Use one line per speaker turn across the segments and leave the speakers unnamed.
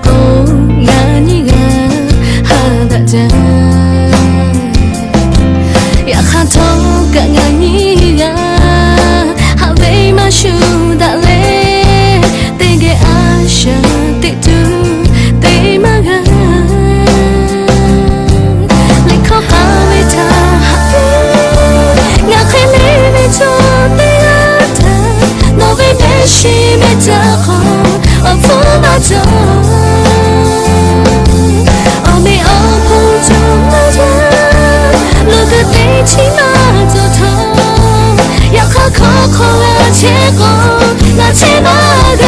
공간이가 하다자 약하던 강한 이가 하베이 마슈달래 되게 아셔 띠뚜 띠마가 리커 가위타 하비 나케미미 좋대야다 너의 배심에 자고 어부마저 어미 어부 좀 맞아 누구 떼치마저 더 약하고 코가 채고 나 채나가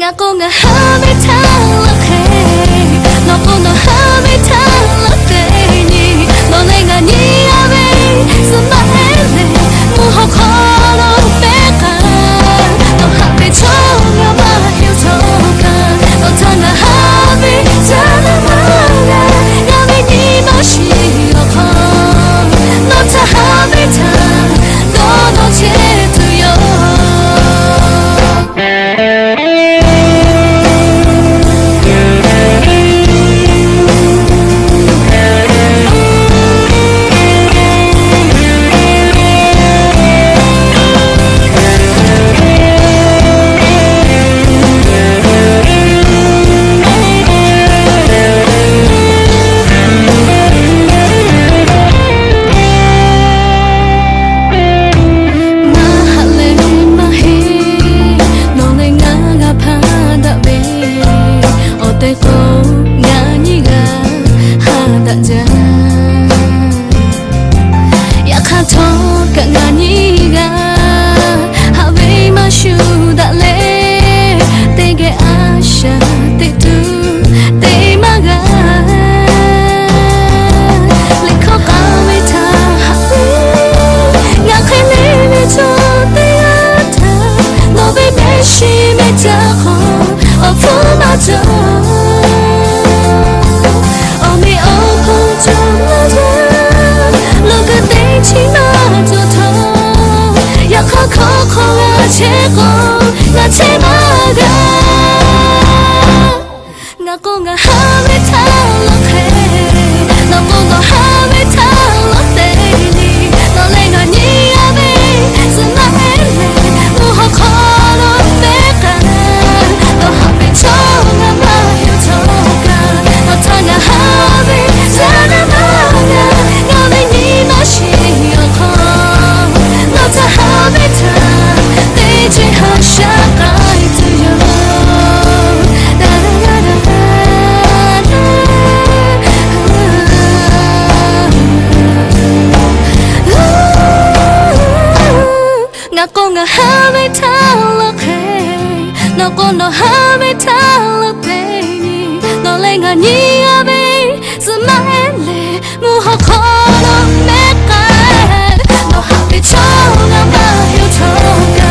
ngaku nga hami talakhe noko no hami talakhe ni no lenga ni ave sumahele muho kholo beka no hami chonga ma hiu choka no tanga hami tana manga yami ni ma shi yo kho no ta hami ta no no che to yo Noko no hami talakhe no lenga ni ave sumahele muho kholo meka no hami chonga ma hiu choka